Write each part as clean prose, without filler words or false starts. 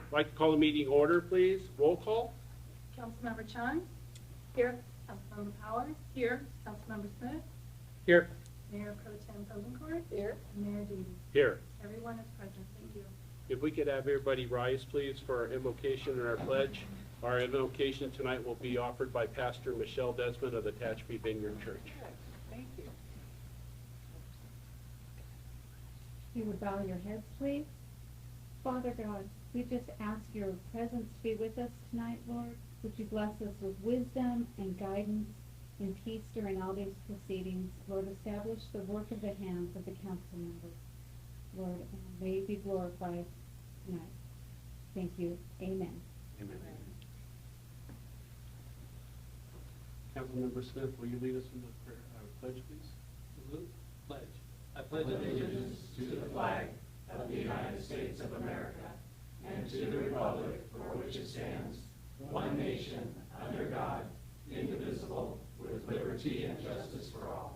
I'd like to call the meeting order, please. Roll call. Councilmember Chang. Here. Councilmember Powers. Here. Councilmember Smith. Here. Mayor Pro Tem Posencourt. Here. And Mayor Davies. Here. Everyone is present. Thank you. If we could have everybody rise, please, for our invocation and our pledge. Our invocation tonight will be offered by Pastor Michelle Desmond of the Tehachapi Vineyard Church. Thank you. You would bow your heads, please. Father God, we just ask your presence to be with us tonight, Lord. Would you bless us with wisdom and guidance and peace during all these proceedings? Lord, establish the work of the hands of the council members. Lord, may you be glorified tonight. Thank you. Amen. Amen. Councilmember Smith, will you lead us in the prayer, pledge, please? Pledge. I pledge allegiance to the flag of the United States of America and to the republic for which it stands, one nation, under God, indivisible, with liberty and justice for all.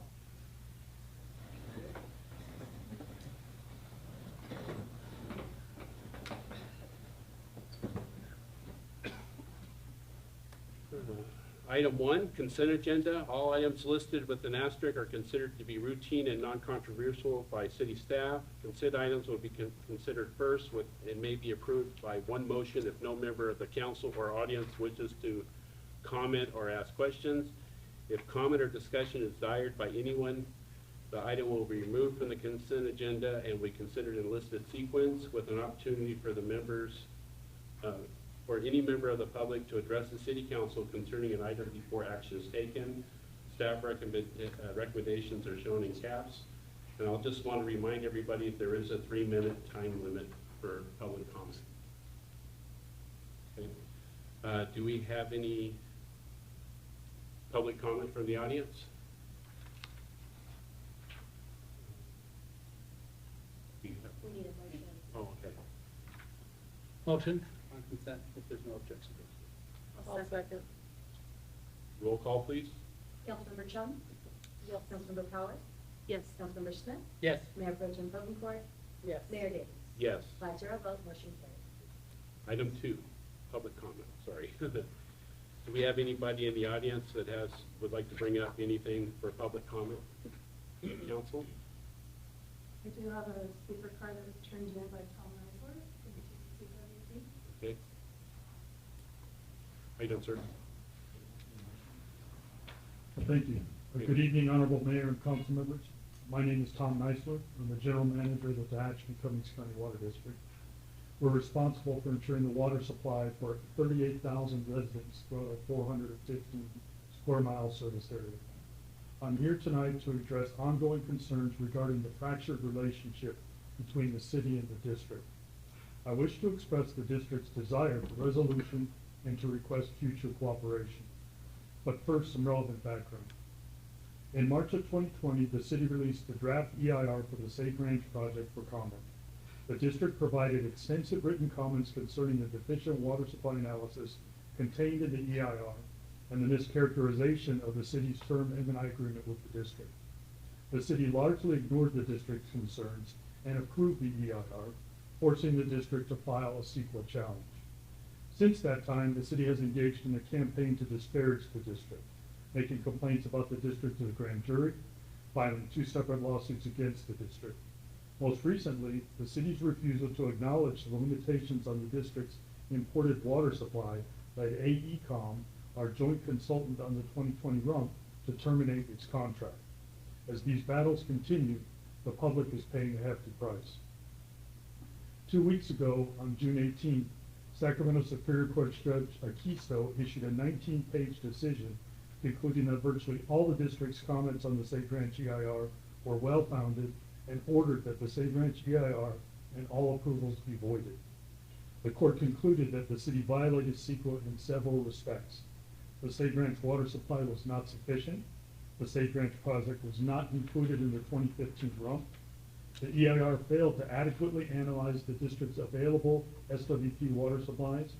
Item 1, consent agenda. All items listed with an asterisk are considered to be routine and non-controversial by city staff. Consent items will be considered first and may be approved by one motion if no member of the council or audience wishes to comment or ask questions. If comment or discussion is desired by anyone, the item will be removed from the consent agenda and we consider it in listed sequence with an opportunity for the members or any member of the public to address the city council concerning an item before action is taken. Staff recommendations are shown in caps. And I'll just want to remind everybody that there is a 3-minute time limit for public comment. Okay. Do we have any public comment from the audience? We need a motion. Oh, okay. Motion on consent if there's no objection. I'll second. Roll call, please. Councilmember Chung. Yes. Councilmember Powers. Yes. Councilmember Smith. Yes. Mayor Pro Tem Posencourt. Yes. Mayor Davies. Yes. 5-0 vote. Motion carries. Item 2, public comment, sorry. Do we have anybody in the audience that would like to bring up anything for public comment? Council? We do have a speaker card that was turned in by Tom Nisler. Okay. How you doing, sir? Well, thank you. Good evening, Honorable Mayor and Council members. My name is Tom Nisler. I'm the General Manager of the Tehachapi Cummings County Water District. We're responsible for ensuring the water supply for 38,000 residents throughout a 415 square mile service area. I'm here tonight to address ongoing concerns regarding the fractured relationship between the city and the district. I wish to express the district's desire for resolution and to request future cooperation. But first, some relevant background. In March of 2020, the city released the draft EIR for the Safe Ranch project for comment. The district provided extensive written comments concerning the deficient water supply analysis contained in the EIR and the mischaracterization of the city's term M&I agreement with the district. The city largely ignored the district's concerns and approved the EIR, forcing the district to file a CEQA challenge. Since that time, the city has engaged in a campaign to disparage the district, making complaints about the district to the grand jury, filing 2 separate lawsuits against the district. Most recently, the city's refusal to acknowledge the limitations on the district's imported water supply led AECOM, our joint consultant on the 2020 RUMP, to terminate its contract. As these battles continue, the public is paying a hefty price. 2 weeks ago, on June 18th, Sacramento Superior Court Judge Akisto issued a 19-page decision concluding that virtually all the district's comments on the Safe Ranch EIR were well-founded and ordered that the Safe Ranch EIR and all approvals be voided. The court concluded that the city violated CEQA in several respects. The Safe Ranch water supply was not sufficient. The Safe Ranch project was not included in the 2015 RUMP. The EIR failed to adequately analyze the district's available SWP water supplies,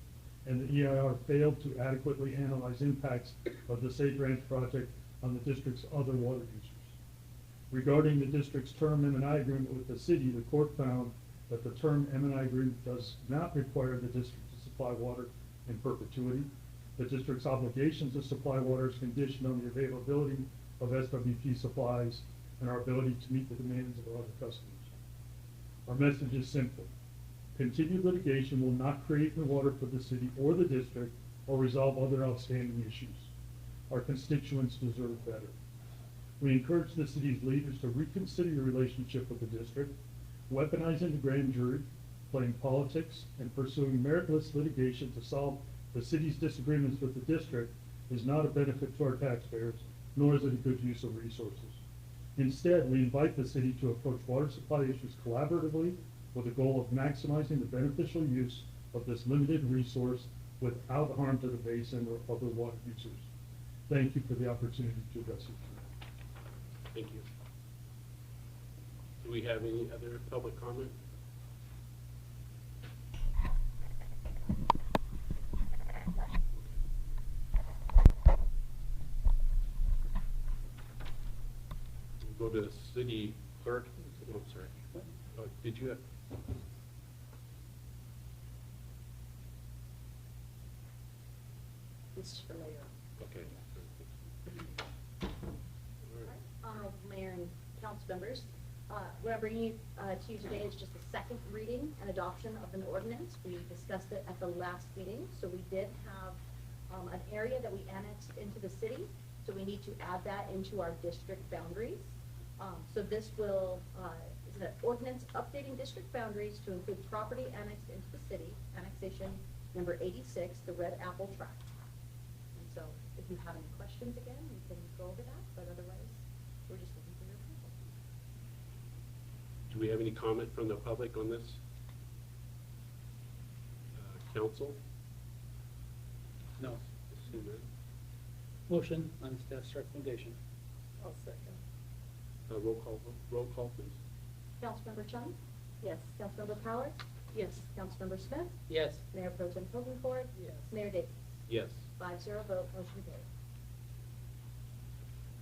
and the EIR failed to adequately analyze impacts of the Safe Ranch project on the district's other water users. Regarding the district's term M&I agreement with the city, the court found that the term M&I agreement does not require the district to supply water in perpetuity. The district's obligation to supply water is conditioned on the availability of SWP supplies and our ability to meet the demands of our other customers. Our message is simple. Continued litigation will not create new water for the city or the district or resolve other outstanding issues. Our constituents deserve better. We encourage the city's leaders to reconsider your relationship with the district. Weaponizing the grand jury, playing politics, and pursuing meritless litigation to solve the city's disagreements with the district is not a benefit to our taxpayers, nor is it a good use of resources. Instead, we invite the city to approach water supply issues collaboratively with the goal of maximizing the beneficial use of this limited resource without harm to the basin or other water users. Thank you for the opportunity to address you tonight. Thank you. Do we have any other public comment? We'll go to city clerk. Oh, I'm sorry. Oh, did you have? This is for Mayor. Okay. Honorable Mayor and council members, what I'm bringing to you today is just a second reading and adoption of an ordinance. We discussed it at the last meeting, so we did have an area that we annexed into the city, so we need to add that into our district boundaries. So this will, is an ordinance updating district boundaries to include property annexed into the city, annexation number 86, the Red Apple Tract. And so if you have any questions again, we can go over that, but otherwise, we're just looking for your approval. Do we have any comment from the public on this? Council? No. Seeing none. Motion on staff's recommendation. I'll second. Roll call, please. Councilmember Chung? Yes. Councilmember Powers? Yes. Councilmember Smith? Yes. Mayor Pro Tem Hogenford? Yes. Mayor Davis? Yes. 5-0 vote, motion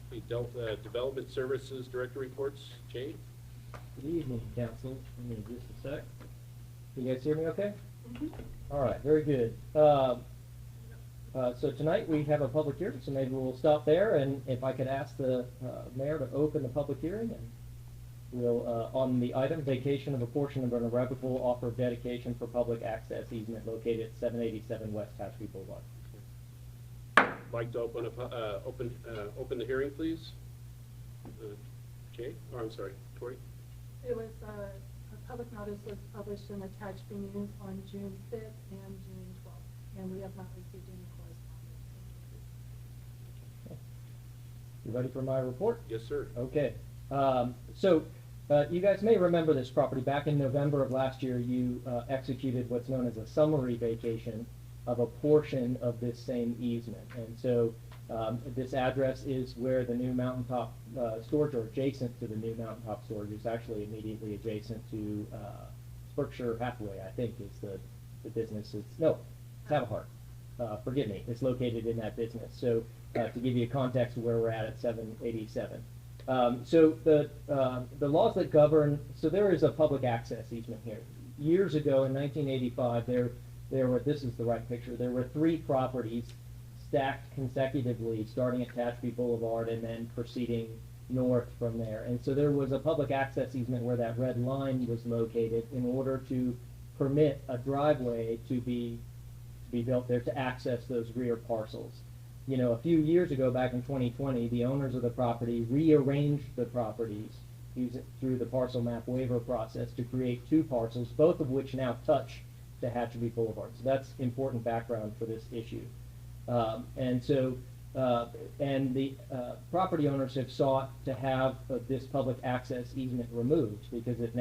carried. Development Services Director reports. Jay? Good evening, council. Give me just a sec. Can you guys hear me okay? All right, very good. So tonight we have a public hearing, so maybe we'll stop there, and if I could ask the mayor to open the public hearing, and we'll, on the item, vacation of a portion of an irrevocable offer of dedication for public access easement located at 787 West Tehachapi Boulevard. Like to open open the hearing, please. Jay? Oh, I'm sorry, Tori? It was, a public notice was published in the Tehachapi News on June 5th and June 12th, and we have not received any correspondence. You ready for my report? Yes, sir. Okay. You guys may remember this property. Back in November of last year, you executed what's known as a summary vacation of a portion of this same easement. And so this address is where the new mountaintop storage, or adjacent to the new mountaintop storage. It's actually immediately adjacent to Berkshire Hathaway, I think, is the business. No, Savahart. Forgive me. It's located in that business. So to give you a context of where we're at 787. So the laws that govern, so there is a public access easement here. Years ago in 1985, there were, this is the right picture, there were 3 properties stacked consecutively starting at Tehachapi Boulevard and then proceeding north from there. And so there was a public access easement where that red line was located in order to permit a driveway to be built there to access those rear parcels. You know, a few years ago, back in 2020, the owners of the property rearranged the properties through the parcel map waiver process to create 2 parcels, both of which now touch Tehachapi Boulevard. So that's important background for this issue. And the property owners have sought to have this public access easement removed because it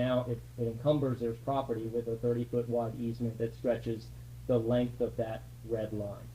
encumbers their property with a 30-foot wide easement that stretches the length of that red line.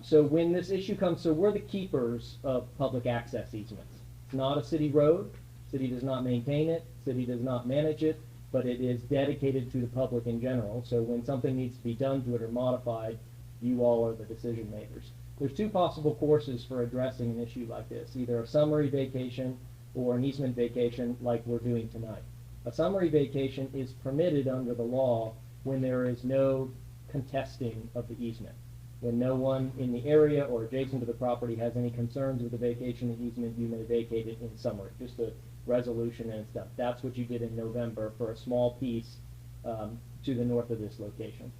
So when this issue comes, so we're the keepers of public access easements. It's not a city road. City does not maintain it. City does not manage it, but it is dedicated to the public in general. So when something needs to be done to it or modified, you all are the decision makers. There's 2 possible courses for addressing an issue like this, either a summary vacation or an easement vacation like we're doing tonight. A summary vacation is permitted under the law when there is no contesting of the easement. When no one in the area or adjacent to the property has any concerns with the vacation of the easement, you may vacate it in summary, just a resolution and it's done. That's what you did in November for a small piece to the north of this location.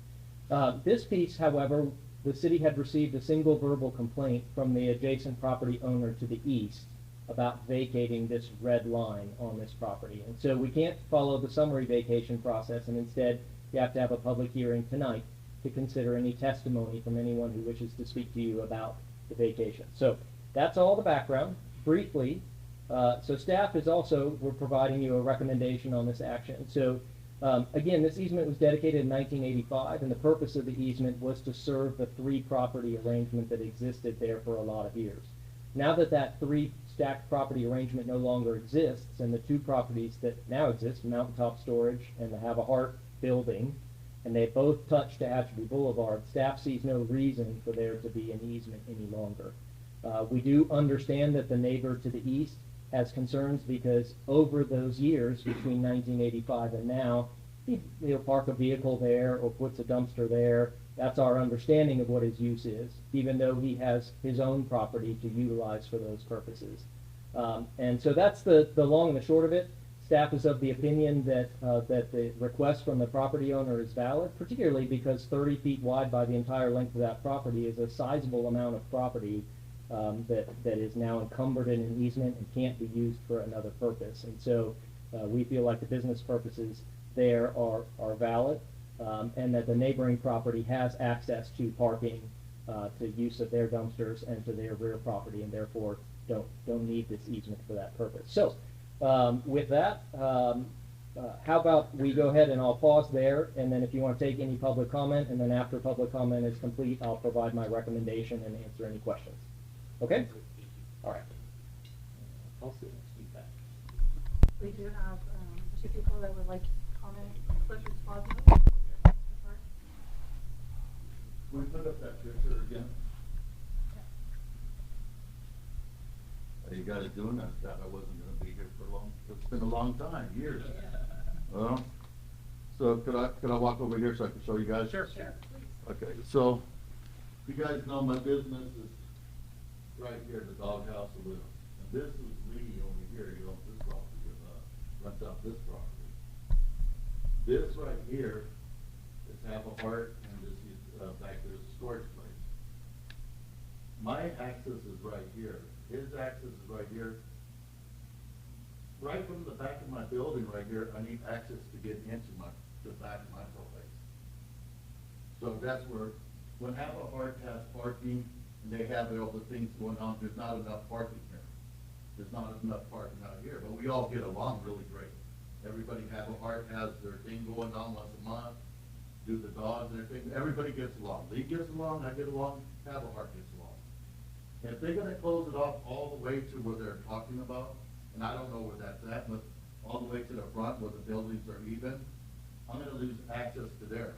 This piece, however, the city had received a single verbal complaint from the adjacent property owner to the east about vacating this red line on this property. And so we can't follow the summary vacation process, and instead you have to have a public hearing tonight to consider any testimony from anyone who wishes to speak to you about the vacation. So that's all the background. Briefly, so staff is also, we're providing you a recommendation on this action. So again, this easement was dedicated in 1985, and the purpose of the easement was to serve the three property arrangement that existed there for a lot of years. Now that that three stacked property arrangement no longer exists, and the two properties that now exist, Mountaintop Storage and the Have a Heart building, and they both touch Tehachapi Boulevard, staff sees no reason for there to be an easement any longer. We do understand that the neighbor to the east has concerns because over those years, between 1985 and now, he'll park a vehicle there or puts a dumpster there. That's our understanding of what his use is, even though he has his own property to utilize for those purposes. And so that's the long and the short of it. Staff is of the opinion that that the request from the property owner is valid, particularly because 30 feet wide by the entire length of that property is a sizable amount of property that is now encumbered in an easement and can't be used for another purpose. And so we feel like the business purposes there are valid, and that the neighboring property has access to parking, to use of their dumpsters and to their rear property, and therefore don't need this easement for that purpose. So with that, how about we go ahead and I'll pause there, and then if you want to take any public comment, and then after public comment is complete, I'll provide my recommendation and answer any questions. Okay? All right. I'll see. Feedback. We do have two people that would like to comment. Clifford Sposman. Can we put up that picture again? Are you guys doing that? That I wasn't going to be here for long. It's been a long time, years. Well, so could I walk over here so I can show you guys? Sure. Okay, so you guys know my business is right here, the doghouse saloon. And this is Lee over here. He owns this property, rents out this property. This right here is Have a Heart, and this is back there's a storage place. My access is right here. His access is right here. Right from the back of my building right here, I need access to get into the back of my place. So that's where, when Have a Heart has parking, and they have all the things going on, there's not enough parking here. There's not enough parking out here, but we all get along really great. Everybody Have a Heart has their thing going on once a month, do the dogs and everything. Everybody gets along. Lee gets along, I get along, Have a Heart gets along. If they're gonna close it off all the way to where they're talking about, and I don't know where that's at, but all the way to the front where the buildings are even, I'm gonna lose access to there.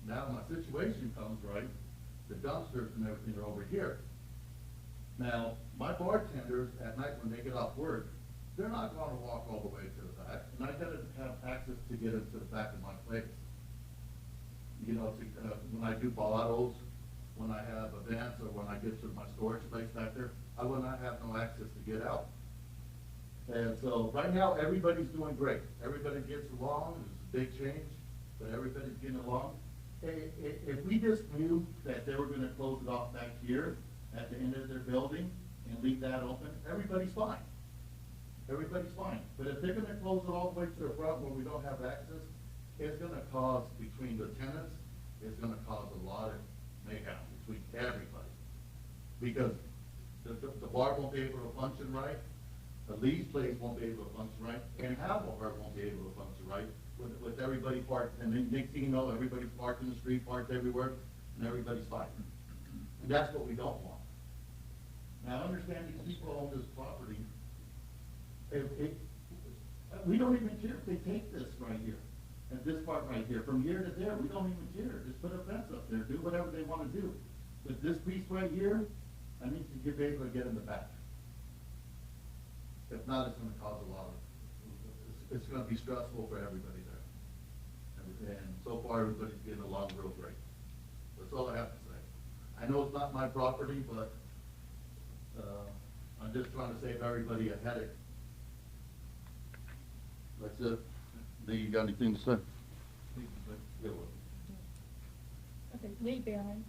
Now my situation comes right, the dumpsters and everything are over here. Now, my bartenders at night when they get off work, they're not gonna walk all the way to the back, and I gotta have access to get into the back of my place. You know, when I do bottles, when I have events, or when I get to my storage place back there, I will not have no access to get out. And so right now, everybody's doing great. Everybody gets along. It's a big change, but everybody's getting along. If we just knew that they were going to close it off back here at the end of their building and leave that open, everybody's fine. Everybody's fine. But if they're going to close it all the way to the front where we don't have access, it's going to cause, between the tenants, it's going to cause a lot of mayhem between everybody. Because the bar won't be able to function right, the Lee's place won't be able to function right, and Have a Heart won't be able to function right with everybody parked. And then next thing you know, everybody's parked in the street, parked everywhere, and everybody's fighting. And that's what we don't want. Now, understand these people own this property. We don't even care if they take this right here, and this part right here, from here to there, we don't even care. Just put a fence up there, do whatever they want to do. But this piece right here, I need to be able to get in the back. If not, it's going to cause a lot of it's gonna be stressful for everybody there. And so far, everybody's getting along real great. That's all I have to say. I know it's not my property, but, I'm just trying to save everybody a headache. That's it. Lee, you got anything to say? Yeah, well. Okay, Lee Barron.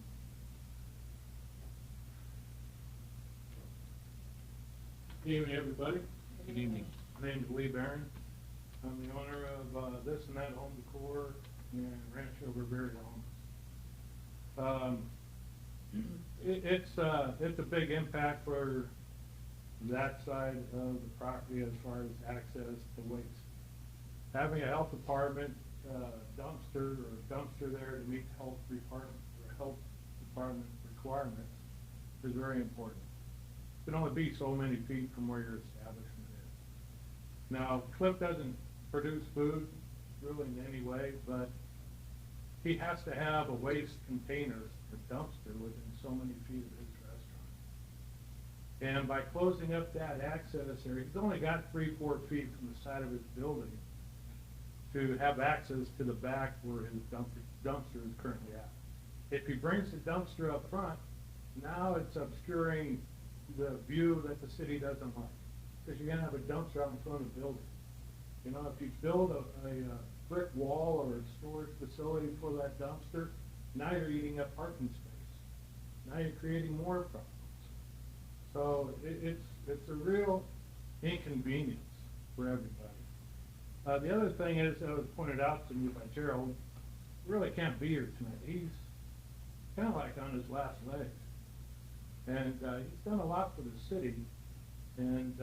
Good evening, everybody. Good evening. My name is Lee Barron. I'm the owner of This and That Home Decor and Rancho Rivera Homes. It's a big impact for that side of the property as far as access to waste. Having a health department dumpster there to meet health department requirements is very important. It can only be so many feet from where your establishment is. Now, Cliff doesn't produce food really in any way, but he has to have a waste container, a dumpster, within so many feet of his restaurant. And by closing up that access area, he's only got 3-4 feet from the side of his building to have access to the back where his dumpster is currently at. If he brings the dumpster up front, now it's obscuring the view that the city doesn't like, because you're gonna have a dumpster out in front of the building. You know, if you build a brick wall or a storage facility for that dumpster, now you're eating up parking space. Now you're creating more problems. So it's a real inconvenience for everybody. The other thing is, that was pointed out to me by Gerald, really can't be here tonight. He's kind of like on his last legs. And he's done a lot for the city. And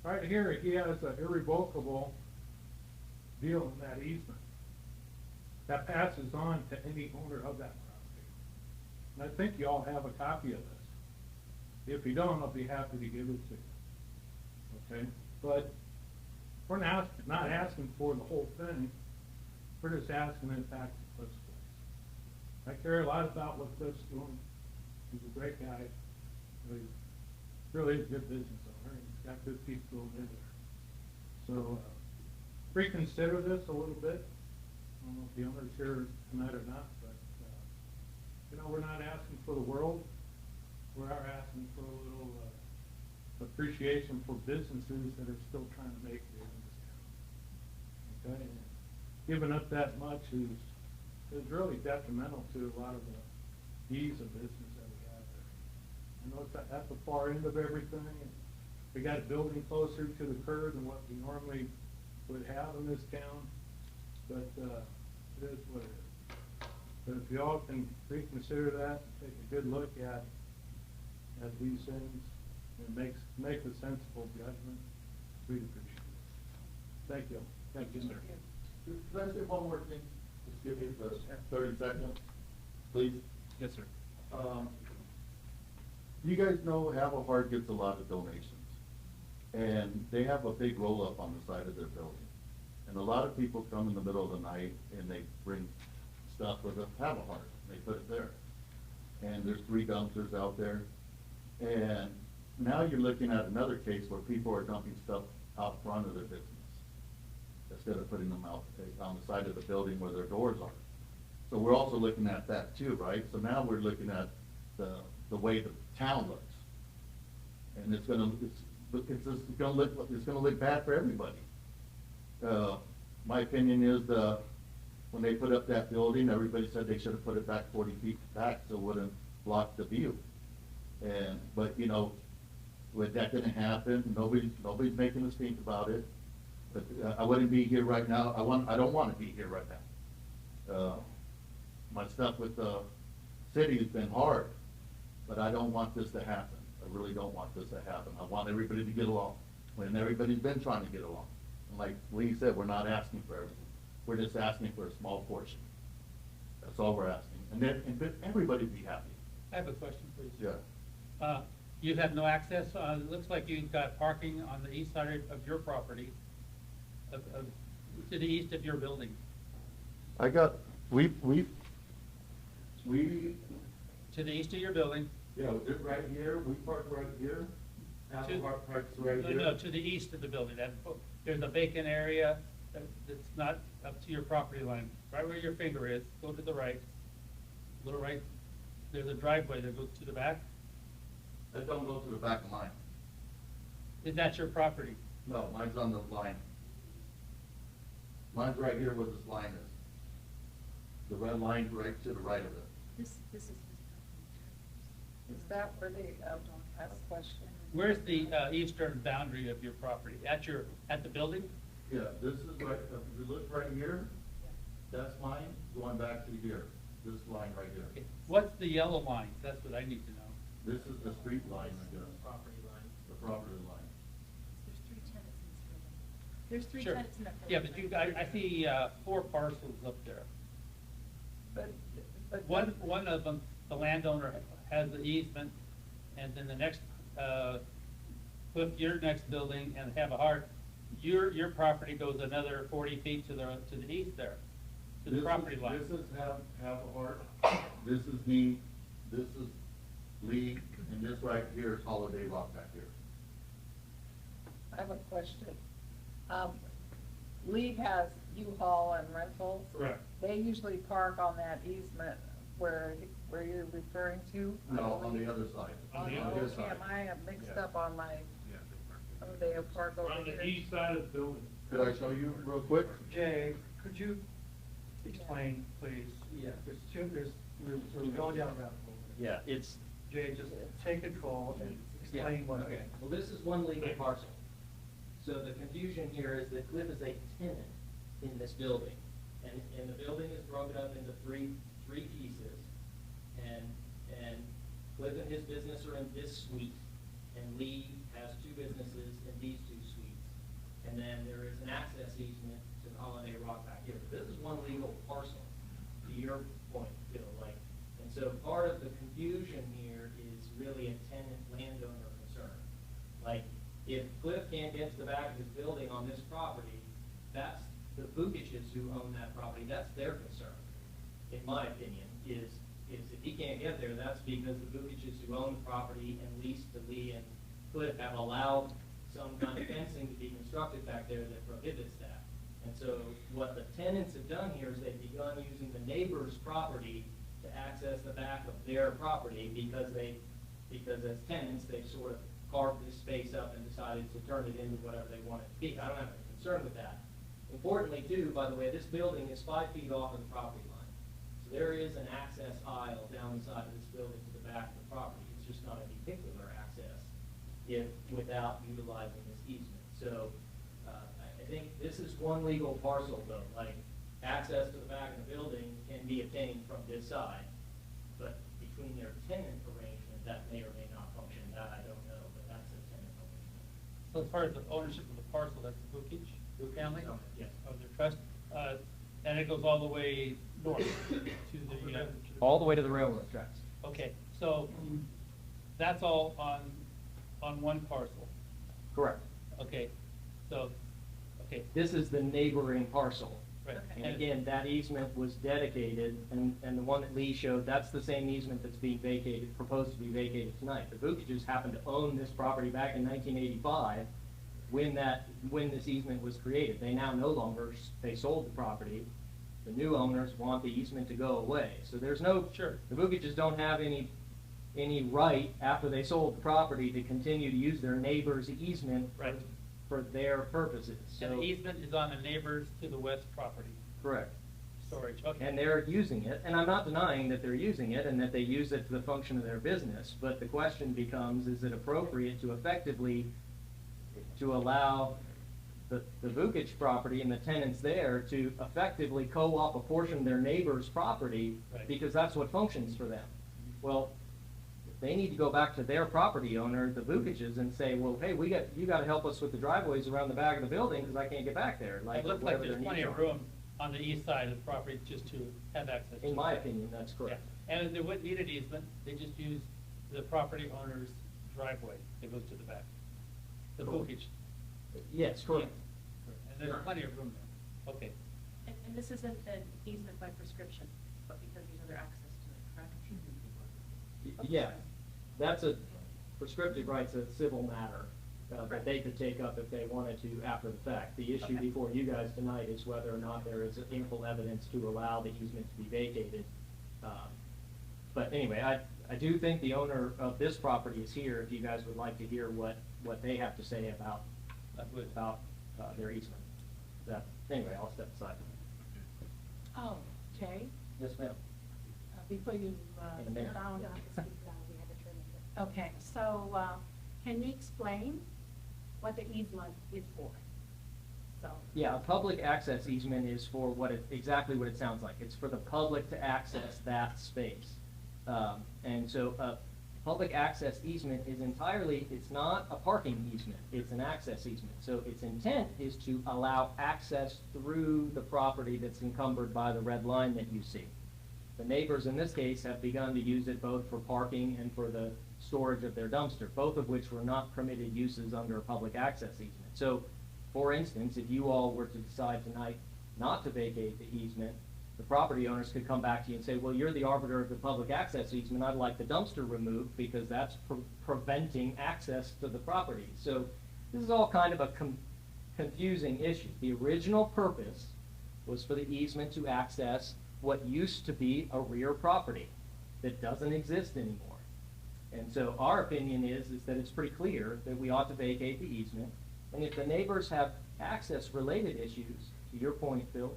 right here, he has an irrevocable deal in that easement that passes on to any owner of that property. And I think you all have a copy of this. If you don't, I'll be happy to give it to you. Okay? But we're not asking for the whole thing. We're just asking it back to Cliff's place. I care a lot about what Cliff's doing. He's a great guy. He really is a good business owner. He's got good people in there. So reconsider this a little bit. I don't know if the owner's here tonight or not, but you know, we're not asking for the world. We are asking for a little appreciation for businesses that are still trying to make it in this town. Okay, and giving up that much is really detrimental to a lot of the ease of business that we have there. I know it's at the far end of everything, and we got a building closer to the curb than what we normally would have in this town, but it is what it is. But if y'all can reconsider that, take a good look at these things, and make a sensible judgment, we'd appreciate it. Thank you. Thank you, sir. Can I say one more thing? Just give me the 30 seconds, please. Yes, sir. You guys know Havahart gets a lot of donations, and they have a big roll-up on the side of their building. And a lot of people come in the middle of the night and they bring stuff with a Havahart, they put it there. And there's 3 dumpsters out there. And now you're looking at another case where people are dumping stuff out front of their business instead of putting them out on the side of the building where their doors are. So we're also looking at that too, right? So now we're looking at the way the town looks. And it's gonna look bad for everybody. My opinion is when they put up that building, everybody said they should have put it back 40 feet back so it wouldn't block the view. But you know, with that didn't happen, nobody's making us think about it. But I wouldn't be here right now. I don't want to be here right now. My stuff with the city has been hard, but I don't want this to happen. I really don't want this to happen. I want everybody to get along, when everybody's been trying to get along. And like Lee said, we're not asking for everything. We're just asking for a small portion. That's all we're asking. And then everybody be happy. I have a question, please. Yeah. You have no access, it looks like you've got parking on the east side of your property, to the east of your building. To the east of your building. Yeah, right here, we park right here. Havahart parks right here. No, to the east of the building, there's a vacant area that's not up to your property line, right where your finger is, go to the right, little right, there's a driveway that goes to the back. That don't go to the back of mine. Is that your property? No, mine's on the line. Mine's right here where this line is. The red line's right to the right of it. This is. Is that where they, I have a question. Where's the eastern boundary of your property? At the building? Yeah, this is right, if you look right here, that's mine, going back to here, this line right here. Okay. What's the yellow line? That's what I need to know. This is the street line, I guess, Property line. the property line. There's three tenants in this building. There's three Sure. tenants in that Yeah, building. but I see 4 parcels up there. But. One of them, the landowner has the easement, and then the next, put your next building and have a heart, your property goes another 40 feet to the east there, to the This property is- line. This is half a heart, this is me, this is Lee, and this right here is Holiday Rock back here. I have a question. Lee has U-Haul and rentals. Correct. They usually park on that easement where you're referring to. No, on the other side. On the Oh, other his okay, side. I am mixed Yeah. up on my, oh, they park over On the here. east side of the building. Could I show you real quick? Jay, could you explain, please? Yeah. We're going down a rabbit hole. Yeah, it's, Jay, just take control and explain what. okay. Well, this is one legal parcel. So the confusion here is that Cliff is a tenant in this building. And the building is broken up into three pieces. And Cliff and his business are in this suite, and Lee has 2 businesses in these 2 suites. And then there is an access easement to the Holiday Rock back here. This is one legal parcel, to your point, Bill, like, and so part of the confusion here is really a tenant landowner concern. Like, if Cliff can't get to the back of his building on this property, that's the Vukiches who own that property, that's their concern, in my opinion, is if he can't get there, that's because the Vukiches who own the property and lease to Lee and Cliff have allowed some kind of fencing to be constructed back there that prohibits that. And so what the tenants have done here is they've begun using the neighbor's property to access the back of their property because as tenants, they've sort of carved this space up and decided to turn it into whatever they want it to be. I don't have a concern with that. Importantly too, by the way, this building is 5 feet off of the property line. So there is an access aisle down the side of this building to the back of the property. It's just not a vehicular access without utilizing this easement. So I think this is one legal parcel though, like access to the back of the building can be obtained from this side, but between their tenant arrangement, that may or may not function. That I don't know, but that's a tenant arrangement. So as far as the ownership of the parcel, that's the Vukich family? Yes. Of their trust, and it goes all the way north to the. All the way to the railroad tracks. Okay, so that's all on one parcel. Correct. Okay, so, okay, This is the neighboring parcel. right. And again, that easement was dedicated, and the one that Lee showed, that's the same easement that's being vacated, proposed to be vacated tonight. The Vukiches happened to own this property back in 1985 when this easement was created. They now no longer, they sold the property. The new owners want the easement to go away. So there's no, Sure. the Vukiches don't have any right after they sold the property to continue to use their neighbor's easement Right. for their purposes. And the So, easement is on the neighbors to the west property, correct. storage, okay. And they're using it, and I'm not denying that they're using it and that they use it for the function of their business, but the question becomes, is it appropriate to effectively, to allow the Vukich property and the tenants there to effectively co-op a portion of their neighbor's property, Right. because that's what functions for them? Well, they need to go back to their property owner, the Vukiches, and say, well, hey, you gotta help us with the driveways around the back of the building, because I can't get back there, like, It looks like whatever there's their plenty needs of are. room on the east side of the property just to have access to. In my it. opinion, that's Yeah, correct. and they wouldn't need an easement, they just use the property owner's driveway that goes to the back. The Vukich. Yes, correct. And there's plenty of room there, okay. And this isn't an easement by prescription, but because there's other access to it, correct? Yeah, that's a prescriptive right's a civil matter. that they could take up if they wanted to after the fact. The issue before you guys tonight is whether or not there is ample evidence to allow the easement to be vacated. But anyway, I do think the owner of this property is here if you guys would like to hear what they have to say about their easement. Anyway, I'll step aside. Oh, Jay, Yes, ma'am. before you And sit Mayor. down. We have to turn it. Okay, so can you explain what the easement is for? So, Yeah, a public access easement is for exactly what it sounds like. It's for the public to access that space. And so a public access easement is it's not a parking easement, it's an access easement. So its intent is to allow access through the property that's encumbered by the red line that you see. The neighbors in this case have begun to use it both for parking and for the storage of their dumpster, both of which were not permitted uses under a public access easement. So, for instance, if you all were to decide tonight not to vacate the easement, the property owners could come back to you and say, well, you're the arbiter of the public access easement, I'd like the dumpster removed because that's preventing access to the property. So this is all kind of a confusing issue. The original purpose was for the easement to access what used to be a rear property that doesn't exist anymore. And so our opinion is that it's pretty clear that we ought to vacate the easement. And if the neighbors have access-related issues, to your point, Phil,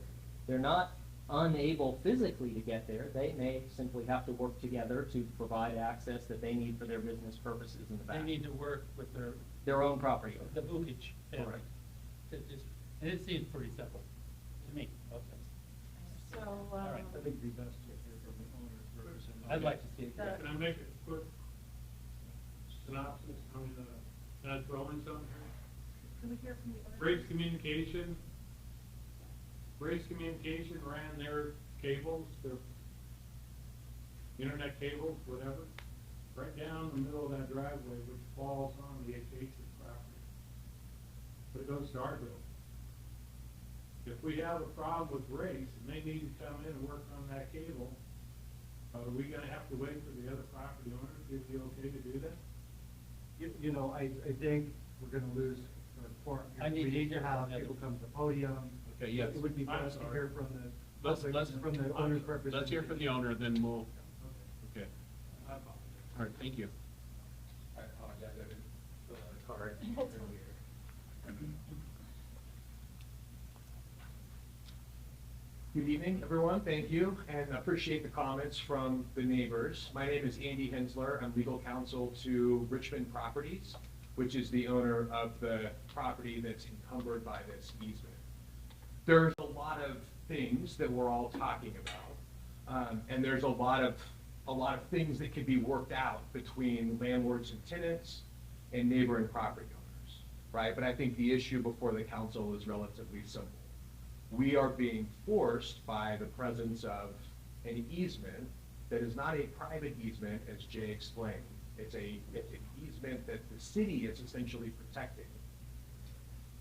they're not unable physically to get there. They may simply have to work together to provide access that they need for their business purposes in the back. They need to work with Their own property owner. the Vukich family. Correct. And it seems pretty simple to me. Okay. so, All right. I think it'd be best to hear from the owner's representative. I'd like to see it. The- Can I make a quick synopsis? Can I throw in something here? Can we hear from the owner? Grace Communication ran their cables, their internet cables, whatever, right down the middle of that driveway, which falls on the HH's property. But it goes to our building. If we have a problem with Grace and they need to come in and work on that cable, are we gonna have to wait for the other property owner to give the okay to do that? You know, I think we're gonna lose our point. I need We to need hear to have from the people other- come to the podium. Okay, yes. It would be I'm best to sorry. hear from the Let's owner's representative. let's hear from the owner, then we'll, okay. I apologize. All right, thank you. I apologize, I didn't fill out a card That's earlier. Good evening, everyone. Thank you, and appreciate the comments from the neighbors. My name is Andy Hensler. I'm legal counsel to Richmond Properties, which is the owner of the property that's encumbered by this easement. There's a lot of things that we're all talking about, and there's a lot of things that can be worked out between landlords and tenants and neighboring property owners, right? But I think the issue before the council is relatively simple. We are being forced by the presence of an easement that is not a private easement, as Jay explained. It's an easement that the city is essentially protecting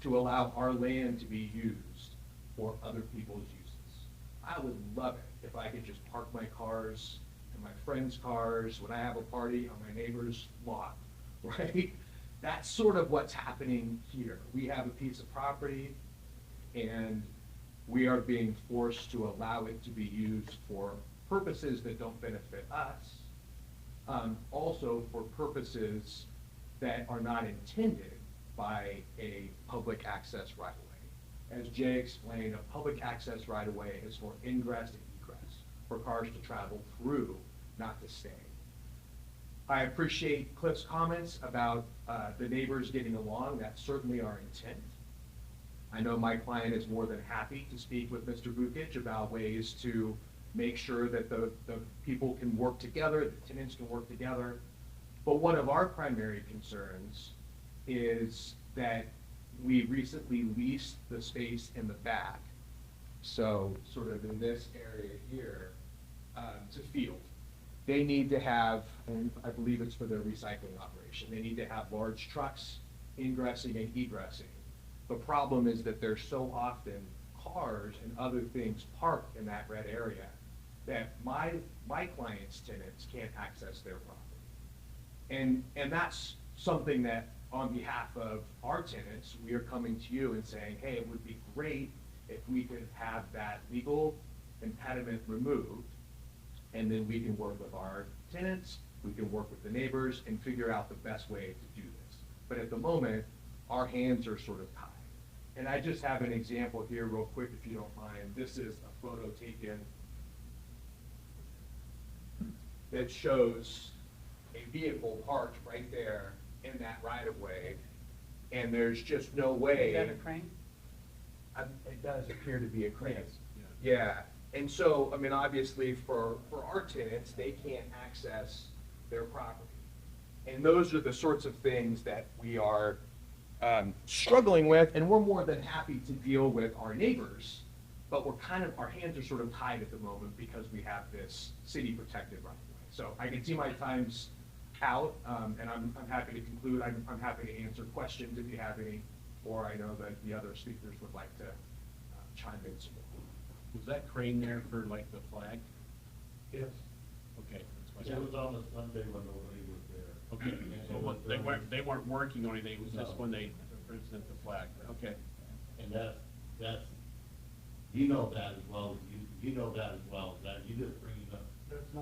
to allow our land to be used for other people's uses. I would love it if I could just park my cars and my friends' cars when I have a party on my neighbor's lot, right? That's sort of what's happening here. We have a piece of property and we are being forced to allow it to be used for purposes that don't benefit us, also for purposes that are not intended by a public access right-of-way. As Jay explained, a public access right-of-way is for ingress and egress, for cars to travel through, not to stay. I appreciate Cliff's comments about the neighbors getting along. That's certainly our intent. I know my client is more than happy to speak with Mr. Vukich about ways to make sure that the people can work together, the tenants can work together. But one of our primary concerns is that we recently leased the space in the back, so sort of in this area here, to Field. They need to have, and I believe it's for their recycling operation, they need to have large trucks ingressing and egressing. The problem is that there's so often cars and other things parked in that red area that my client's tenants can't access their property. And that's something that on behalf of our tenants, we are coming to you and saying, hey, it would be great if we could have that legal impediment removed, and then we can work with our tenants, we can work with the neighbors and figure out the best way to do this. But at the moment, our hands are sort of tied. And I just have an example here real quick, if you don't mind. This is a photo taken that shows a vehicle parked right there in that right of way. And there's just no way. Is that a crane? It does appear to be a crane. Yes. Yeah, and so, I mean, obviously, for our tenants, they can't access their property. And those are the sorts of things that we are struggling with, and we're more than happy to deal with our neighbors, but our hands are sort of tied at the moment because we have this city protected right of way. So I can see my time's out, and I'm happy to conclude. I'm happy to answer questions if you have any, or I know that the other speakers would like to chime in some more. Was that crane there for like the flag? Yes. Okay. It was on a Sunday when nobody was there. Okay, so they weren't working on anything, it was just when they present the flag, okay. And that's, you know that as well, you know that as well, that you just bring it up.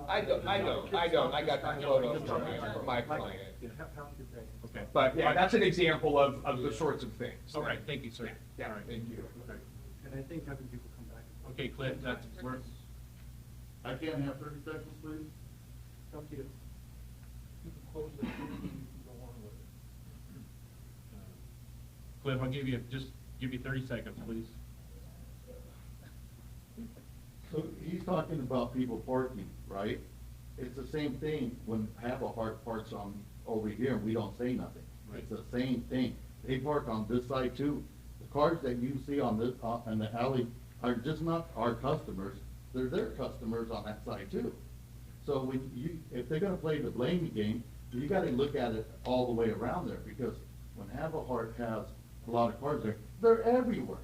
I don't, I got the photo from my client. Okay. But yeah, that's an example of the sorts of things. All right, thank you, sir. Yeah, All right. thank you. And I think having people come back. Okay, Cliff, that's, I can't have 30 seconds, please? Up to you. You can close the hearing and you can go on with it. Cliff, I'll give you 30 seconds, please. So he's talking about people parking, right? It's the same thing when Have-A-Heart parks on over here and we don't say nothing. Right. It's the same thing. They park on this side too. The cars that you see on this, in the alley are just not our customers, they're their customers on that side too. So if they're gonna play the blaming game, you gotta look at it all the way around there, because when Have-A-Heart has a lot of cars there, they're everywhere.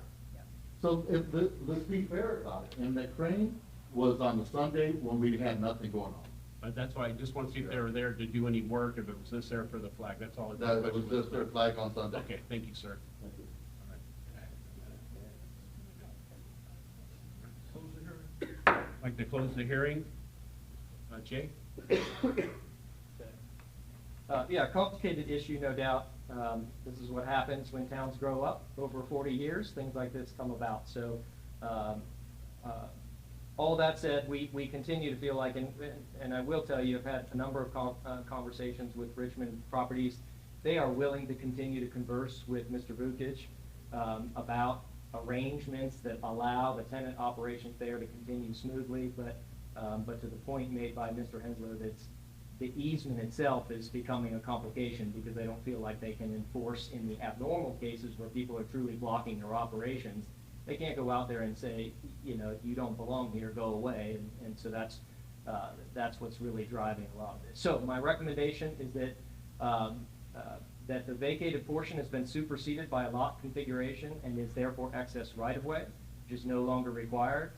So let's be fair about it. And that crane was on the Sunday when we had nothing going on. That's why I just want to see if they were there to do any work, if it was just there for the flag, that's all. That it was just their flag on Sunday. Okay, thank you, sir. Thank you. Like to close the hearing? Jay? Yeah, complicated issue, no doubt. This is what happens when towns grow up. Over 40 years, things like this come about. So, all that said, we continue to feel like, and I will tell you, I've had a number of conversations with Richmond Properties. They are willing to continue to converse with Mr. Vukic about arrangements that allow the tenant operations there to continue smoothly, but to the point made by Mr. Hensler, that the easement itself is becoming a complication because they don't feel like they can enforce in the abnormal cases where people are truly blocking their operations. They can't go out there and say, you know, you don't belong here, go away, and so that's what's really driving a lot of this. So my recommendation is that the vacated portion has been superseded by a lot configuration and is therefore excess right-of-way, which is no longer required.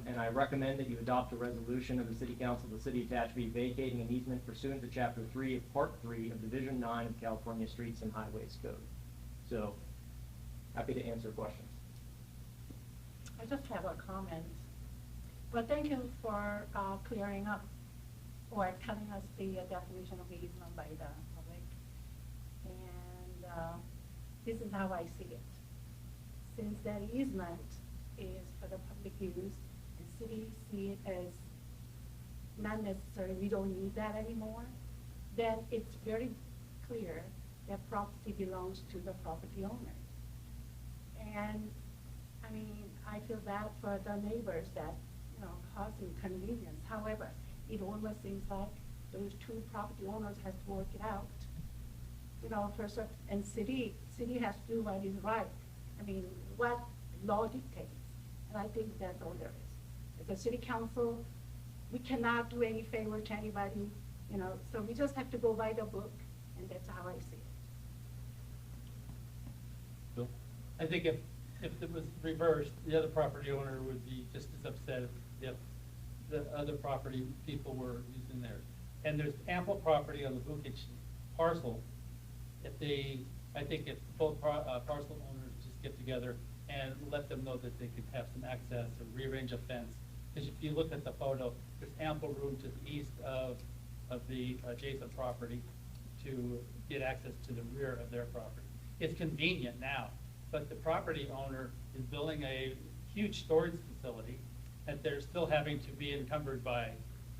And I recommend that you adopt a resolution of the City Council of the City of Tehachapi vacating an easement pursuant to Chapter 3 of Part 3 of Division 9 of California Streets and Highways Code. So, happy to answer questions. I just have a comment. Well, thank you for clearing up or telling us the definition of easement by the public. And this is how I see it. Since that easement is for the public use, and city see it as not necessary, we don't need that anymore, then it's very clear that property belongs to the property owner. And I mean, I feel bad for the neighbors that, you know, cause inconvenience. However, it almost seems like those two property owners has to work it out. You know, and city has to do what is right. I mean, what law dictates. And I think that's all there is. As a city council, we cannot do any favor to anybody, you know, so we just have to go by the book, and that's how I see it. Bill? I think if it was reversed, the other property owner would be just as upset if the other property people were using theirs. And there's ample property on the Vukic parcel I think if both parcel owners just get together and let them know that they could have some access or rearrange a fence. Because if you look at the photo, there's ample room to the east of the adjacent property to get access to the rear of their property. It's convenient now, but the property owner is building a huge storage facility that they're still having to be encumbered by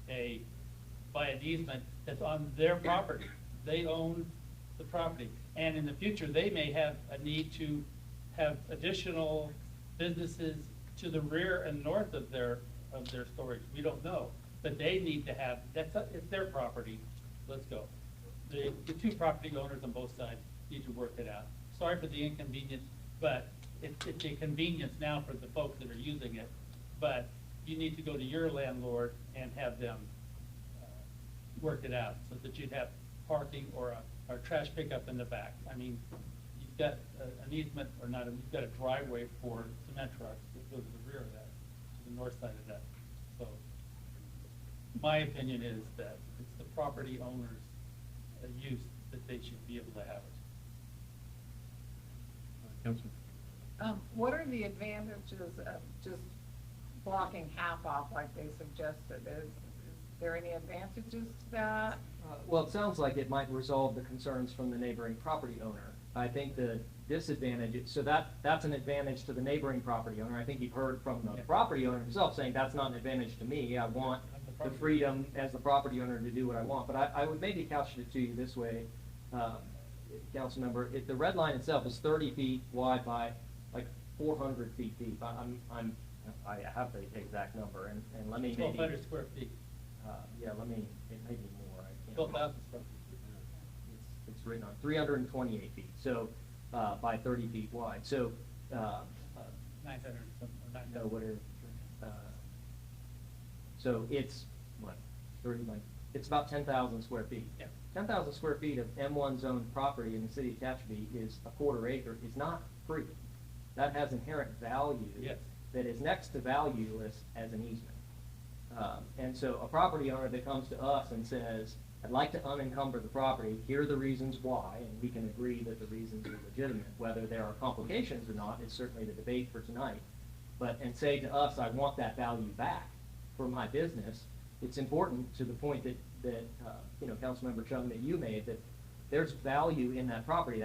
an easement that's on their property. They own the property. And in the future, they may have a need to have additional businesses to the rear and north of their storage. We don't know, but they need to have, it's their property. Let's go. The two property owners on both sides need to work it out. Sorry for the inconvenience, but it's a convenience now for the folks that are using it. But you need to go to your landlord and have them work it out so that you'd have parking or a trash pickup in the back. I mean, you've got an easement, or not, you've got a driveway for cement trucks that goes to the rear of that, to the north side of that. So my opinion is that it's the property owner's use that they should be able to have it. Councilman. What are the advantages of just blocking half off like they suggested? Is there any advantages to that? Well, it sounds like it might resolve the concerns from the neighboring property owner. I think the disadvantage, so that's an advantage to the neighboring property owner. I think you've heard from the property owner himself saying that's not an advantage to me. I want the freedom as the property owner to do what I want. But I would maybe couch it to you this way, council member. If the red line itself is 30 feet wide by like 400 feet deep. I have the exact number, and let me maybe. 1,200 square feet. Yeah, it may be more. I can't. 12,000 square feet. It's written on 328 feet, so, by 30 feet wide, so, 900 something, or 900. no, whatever. So it's, what, 30, like, it's about 10,000 square feet. Yeah. 10,000 square feet of M1 zone property in the city of Tehachapi is a quarter acre, is not free. That has inherent value. Yes. That is next to valueless as an easement. And so a property owner that comes to us and says, I'd like to unencumber the property, here are the reasons why, and we can agree that the reasons are legitimate. Whether there are complications or not is certainly the debate for tonight. And say to us, I want that value back for my business, it's important to the point that Councilmember Chung, that you made, that there's value in that property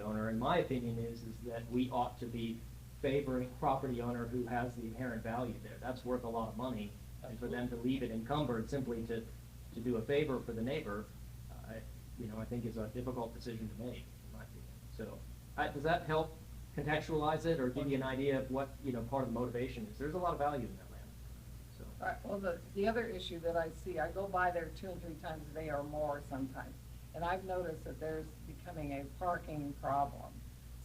owner, and my opinion is that we ought to be favoring property owner who has the inherent value there. That's worth a lot of money, and for them to leave it encumbered simply to do a favor for the neighbor, I think is a difficult decision to make, in my opinion. So, does that help contextualize it, or give you an idea of what, part of the motivation is? There's a lot of value in that land, so. All right, well, the other issue that I see, I go by there 2 and 3 times a day or more sometimes, and I've noticed that there's becoming a parking problem.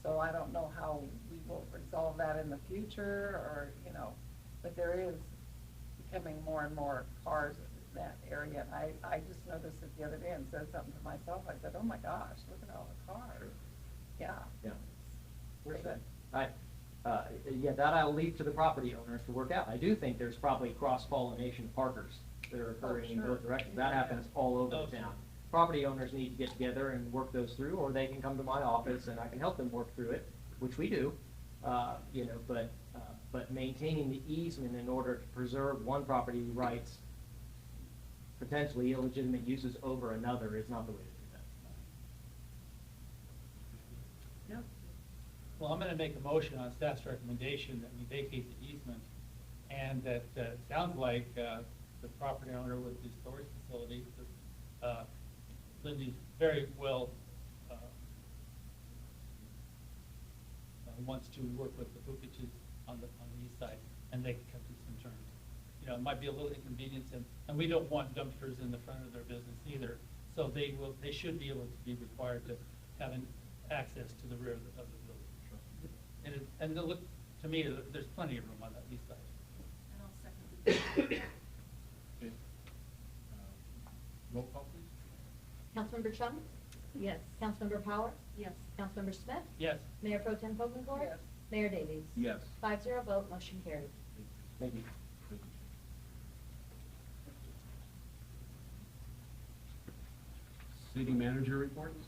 So I don't know how we will resolve that in the future, or, but there is becoming more and more cars in that area. And I just noticed it the other day and said something to myself. I said, oh my gosh, look at all the cars. Yeah. Yeah. We're good. That I'll leave to the property owners to work out. I do think there's probably cross-pollination of parkers that are occurring in both directions. That happens all over the town. Property owners need to get together and work those through, or they can come to my office and I can help them work through it, which we do. But maintaining the easement in order to preserve one property rights, potentially illegitimate uses over another, is not the way to do that. Yeah. Well, I'm gonna make a motion on staff's recommendation that we vacate the easement, and that, sounds like, the property owner with the storage facility, Lindy's very well, wants to work with the Bukiches on the east side, and they can come to some terms. It might be a little inconvenience, and we don't want dumpsters in the front of their business either, so they should be able to be required to have an access to the rear of the building. And look, to me, there's plenty of room on that east side. And I'll second. Okay. Roll call, please. Councilmember Chung? Yes. Councilmember Power? Yes. Councilmember Smith? Yes. Mayor Pro Tem Pokencourt? Yes. Mayor Davies? Yes. 5-0 vote, motion carried. Thank you. City manager reports?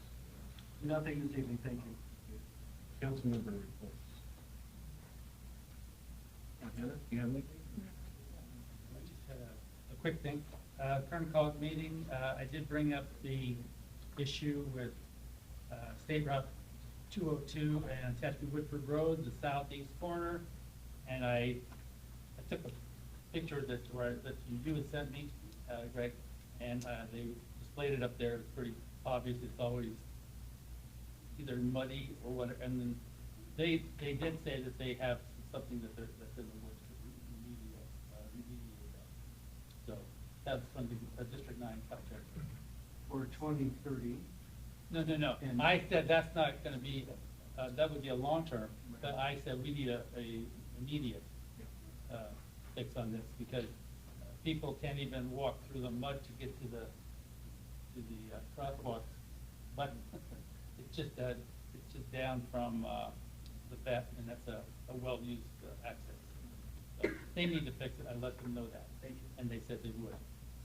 Nothing this evening, thank you. Councilmember reports. Anna, you have anything? I just had a quick thing. Current called meeting, I did bring up the issue with State Route 202 and Tehachapi Woodford Road, the southeast corner, and I took a picture of this that you had sent me, Greg, and they displayed it up there. It's pretty obvious. It's always either muddy or whatever. And then they did say that they have something that's in the works to remediate that. So that's something District 9 contract. For 2030. No. And- I said that's not going to be. That would be a long term. But I said we need a immediate fix on this because people can't even walk through the mud to get to the crosswalks. But it's just down from the bat, and that's a well-used access. So they need to fix it. I let them know that. Thank you. And they said they would.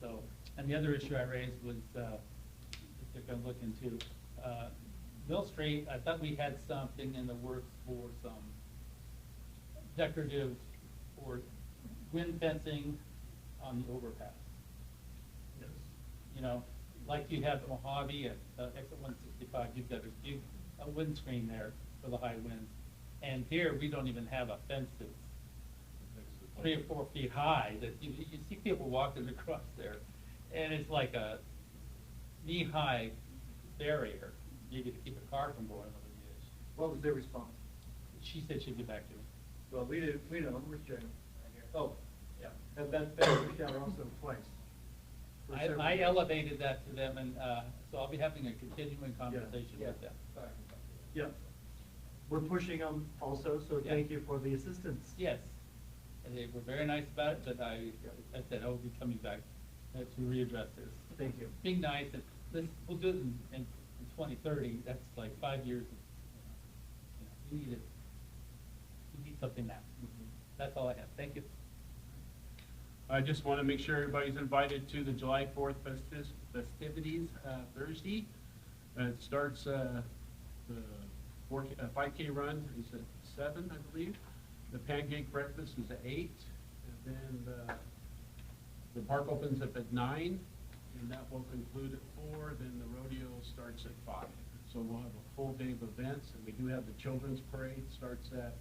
So, and the other issue I raised was that they're going to look into Mill Street. I thought we had something in the works for some decorative or wind fencing on the overpass. Yes. You know, like you have at Mojave at exit 165, you've got a windscreen there for the high winds. And here, we don't even have a fence that's 3 or 4 feet high. That you see people walking across there, and it's like a knee-high barrier, maybe to keep a car from going over the edge. What was their response? She said she'd get back to me. Well, we know, we're sharing. Oh, yeah, and that's been pushed out also twice. For several I years. elevated that to them, and so I'll be having a continuing conversation Yeah. with them. Yeah, we're pushing them also, so Yeah. thank you for the assistance. Yes, and they were very nice about it, but I said I will be coming back to readdress this. Thank you. Being nice, and we'll do it in 2030, that's like 5 years. We need it. We need something now. That's all I have. Thank you. I just want to make sure everybody's invited to the July 4th festivities Thursday. It starts, the 5K run is at 7, I believe. The pancake breakfast is at 8. And then the park opens up at 9, and that will conclude at 4. Then the rodeo starts at 5. So we'll have a full day of events, and we do have the children's parade, starts at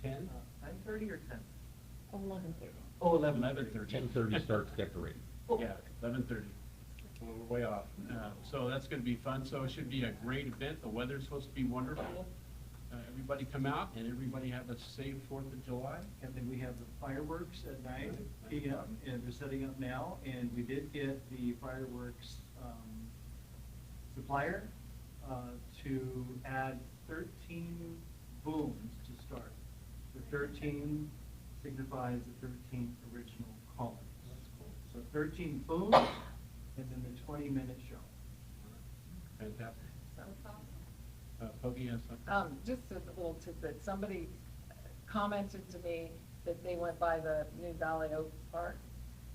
10. 9:30 or 10? 11:30. Oh, 11. 11:30. 10:30 starts decorating. Yeah, 11:30. Well, we're way off. So that's going to be fun. So it should be a great event. The weather's supposed to be wonderful. Everybody come out and everybody have a safe 4th of July. And then we have the fireworks at 9 p.m. and they're setting up now. And we did get the fireworks supplier to add 13 booms to start. The 13 signifies the 13 original colonies. That's cool. So 13 booms and then the 20-minute show. Fantastic. Sounds awesome. Poggy has something? Just a little tidbit, somebody commented to me that they went by the new Valley Oaks Park,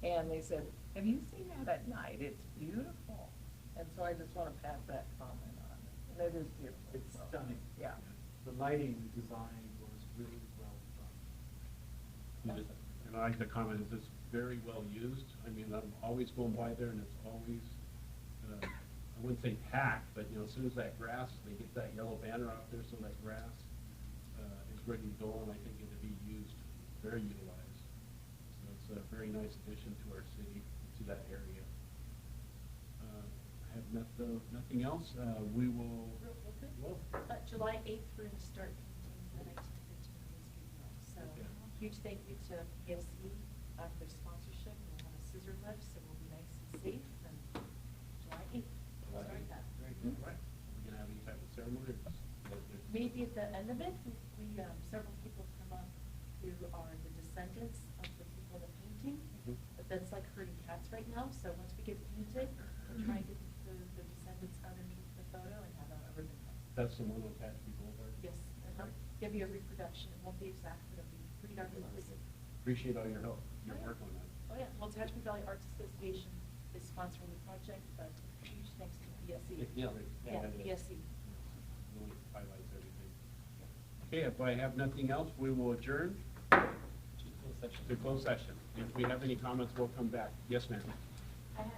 and they said, have you seen that at night? It's beautiful. And so I just want to pass that comment on. And it is beautiful. It's so, stunning. Yeah. The lighting design was really well done. And I like the comment, it's very well used. I mean, I'm always going by there and it's always, I wouldn't say packed, but you know, as soon as that grass, they get that yellow banner out there, so that grass is ready to go on, I think it'll be used, very utilized. So it's a very nice addition to our city, to that area. I have nothing else. We will. Real quick. July 8th, we're going to start painting the 1915 Main Street Mural. So huge thank you to PSC for their sponsorship. We'll have a scissor lift, so we'll be nice and safe. And July 8th, we'll start that. Very good. Right. Are we going to have any type of ceremony? Maybe at the end of it, we several people come up who are the descendants of the people in the painting. But that's like herding cats right now. So once we get painted, we'll try and get the descendants underneath the photo and have a ribbon cut. That's the one on Tehachapi Boulevard? Yes, give you a reproduction. It won't be exact, but it'll be pretty darn close. Appreciate all your help, your work on that. Oh, yeah. Well, Tehachapi Valley Arts Association is sponsoring the project, but huge thanks to BSC. Yeah. Yeah, BSC. Okay, if I have nothing else, we will adjourn to closed session. If we have any comments, we'll come back. Yes, ma'am. I had